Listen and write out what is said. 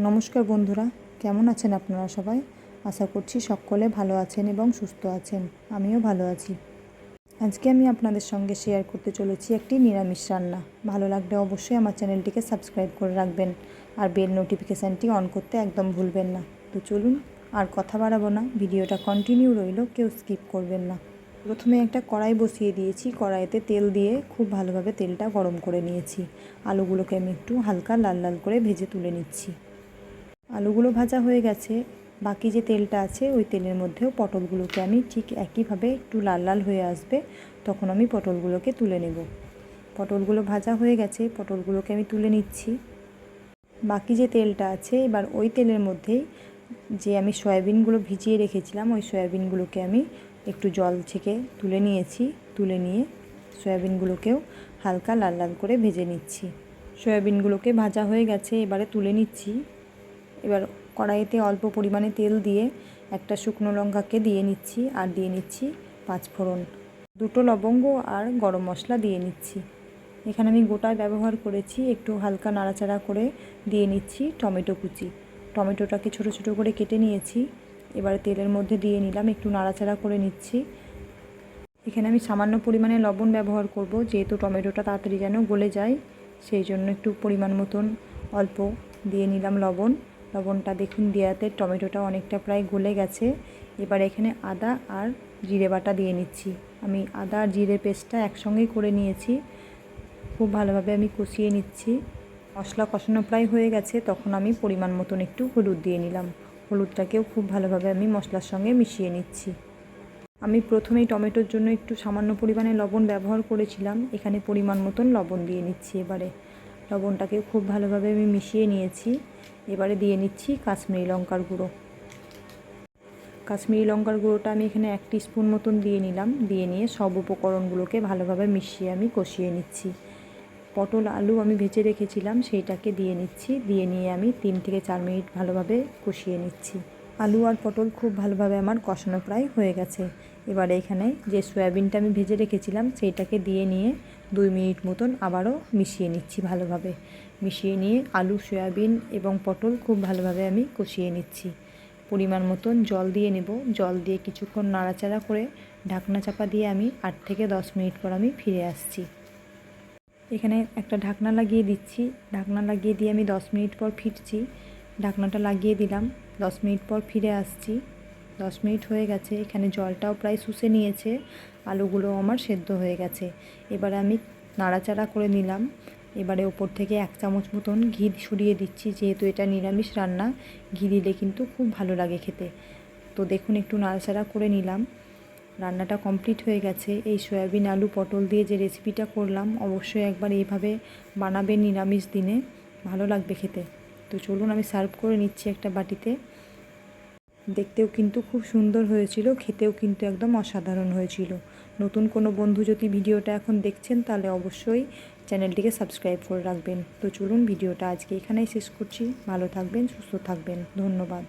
নমস্কার বন্ধুরা, কেমন আছেন আপনারা সবাই? আশা করছি সকলে ভালো আছেন এবং সুস্থ আছেন। আমিও ভালো আছি। আজকে আমি আপনাদের সঙ্গে শেয়ার করতে চলেছি একটি নিরামিষ রান্না। ভালো লাগলে অবশ্যই আমার চ্যানেলটিকে সাবস্ক্রাইব করে রাখবেন আর বেল নোটিফিকেশানটি অন করতে একদম ভুলবেন না। তো চলুন, আর কথা বাড়াবো না, ভিডিওটা কন্টিনিউ রইল, কেউ স্কিপ করবেন না। প্রথমে একটা কড়াই বসিয়ে দিয়েছি, কড়াইতে তেল দিয়ে খুব ভালোভাবে তেলটা গরম করে নিয়েছি। আলুগুলোকে আমি একটু হালকা লাল লাল করে ভেজে তুলে নিচ্ছি। আলুগুলো ভাজা হয়ে গেছে, বাকি যে তেলটা আছে ওই তেলের মধ্যেও পটলগুলোকে আমি ঠিক একইভাবে একটু লাল লাল হয়ে আসবে তখন আমি পটলগুলোকে তুলে নেব। পটলগুলো ভাজা হয়ে গেছে, পটলগুলোকে আমি তুলে নিচ্ছি। বাকি যে তেলটা আছে এবার ওই তেলের মধ্যেই যে আমি সয়াবিনগুলো ভিজিয়ে রেখেছিলাম ওই সয়াবিনগুলোকে আমি একটু জল ছেঁকে তুলে নিয়েছি। তুলে নিয়ে সয়াবিনগুলোকেও হালকা লাল লাল করে ভেজে নিচ্ছি। সয়াবিনগুলোকে ভাজা হয়ে গেছে, এবারে তুলে নিচ্ছি। এবার কড়াইতে অল্প পরিমাণে তেল দিয়ে একটা শুকনো লঙ্কাকে দিয়ে নিচ্ছি আর দিয়ে নিচ্ছি 5 ফোড়ন, 2 লবঙ্গ আর গরম মশলা দিয়ে নিচ্ছি। এখানে আমি গোটা ব্যবহার করেছি। একটু হালকা নাড়াচাড়া করে দিয়ে নিচ্ছি টমেটো কুচি। টমেটোটাকে ছোট ছোট করে কেটে নিয়েছি। এবারে তেলের মধ্যে দিয়ে নিলাম, একটু নাড়াচাড়া করে নিচ্ছি। এখানে আমি সামান্য পরিমাণে লবণ ব্যবহার করব, যেহেতু টমেটোটা তাড়াতাড়ি যেন গলে যায় সেই জন্য একটু পরিমাণ মতন অল্প দিয়ে নিলাম লবণ। লবণটা দেখুন দেওয়াতে টমেটোটা অনেকটা প্রায় গলে গেছে। এবার এখানে আদা আর জিরে বাটা দিয়ে নিচ্ছি। আমি আদা আর জিরে পেস্টটা একসঙ্গেই করে নিয়েছি। খুব ভালোভাবে আমি কষিয়ে নিচ্ছি। মশলা কষানো প্রায় হয়ে গেছে, তখন আমি পরিমাণ মতন একটু হলুদ দিয়ে নিলাম। হলুদটাকেও খুব ভালোভাবে আমি মশলার সঙ্গে মিশিয়ে নিচ্ছি। আমি প্রথমেই টমেটোর জন্য একটু সামান্য পরিমাণে লবণ ব্যবহার করেছিলাম, এখানে পরিমাণ মতন লবণ দিয়ে নিচ্ছি। এবারে লবণটাকে খুব ভালোভাবে আমি মিশিয়ে নিয়েছি। এবারে দিয়ে নিচ্ছি কাশ্মীরি লঙ্কার গুঁড়ো। কাশ্মীরি লঙ্কার গুঁড়োটা আমি এখানে 1 টিস্পুন মতন দিয়ে নিলাম। দিয়ে নিয়ে সব উপকরণগুলোকে ভালোভাবে মিশিয়ে আমি কষিয়ে নিচ্ছি। পটল আলু আমি ভেজে রেখেছিলাম সেইটাকে দিয়ে নিচ্ছি। দিয়ে নিয়ে আমি 3 থেকে 4 মিনিট ভালোভাবে কষিয়ে নিচ্ছি। আলু আর পটল খুব ভালোভাবে আমার কষানো প্রায় হয়ে গেছে। এবারে এখানে যে সয়াবিনটা আমি ভেজে রেখেছিলাম সেইটাকে দিয়ে নিয়ে 2 মিনিট মতন আবারও মিশিয়ে নিচ্ছি ভালোভাবে। মিশিয়ে নিয়ে আলু, সয়াবিন এবং পটল খুব ভালোভাবে আমি কষিয়ে নিচ্ছি। পরিমাণ মতন জল দিয়ে নেব। জল দিয়ে কিছুক্ষণ নাড়াচাড়া করে ঢাকনা চাপা দিয়ে আমি 8 থেকে 10 মিনিট পর আমি ফিরে আসছি। এখানে একটা ঢাকনা লাগিয়ে দিচ্ছি। ঢাকনা লাগিয়ে দিয়ে আমি 10 মিনিট পর ফিরছি। ঢাকনাটা লাগিয়ে দিলাম, 10 মিনিট পর ফিরে আসছি। 10 মিনিট হয়ে গেছে, এখানে জলটাও প্রায় শুষে নিয়েছে, আলুগুলো আমার সেদ্ধ হয়ে গেছে। এবারে আমি নাড়াচাড়া করে নিলাম। এবারে ওপর থেকে 1 চামচ মতন ঘি ছড়িয়ে দিচ্ছি, যেহেতু এটা নিরামিষ রান্না, ঘি দিলে কিন্তু খুব ভালো লাগে খেতে। তো দেখুন একটু নাড়াচাড়া করে নিলাম। রান্নাটা কমপ্লিট হয়ে গেছে। এই সয়াবিন আলু পটল দিয়ে যে রেসিপিটা করলাম অবশ্যই একবার এইভাবে বানাবেন নিরামিষ দিনে, ভালো লাগবে খেতে। তো চলুন আমি সার্ভ করে নিচ্ছি একটা বাটিতে। দেখতেও কিন্তু খুব সুন্দর হয়েছিল, খেতেও কিন্তু একদম অসাধারণ হয়েছিল। নতুন কোনো বন্ধু যদি ভিডিওটা এখন দেখছেন তাহলে অবশ্যই চ্যানেলটিকে সাবস্ক্রাইব করে রাখবেন। তো চলুন ভিডিওটা আজকে এখানেই শেষ করছি। ভালো থাকবেন, সুস্থ থাকবেন, ধন্যবাদ।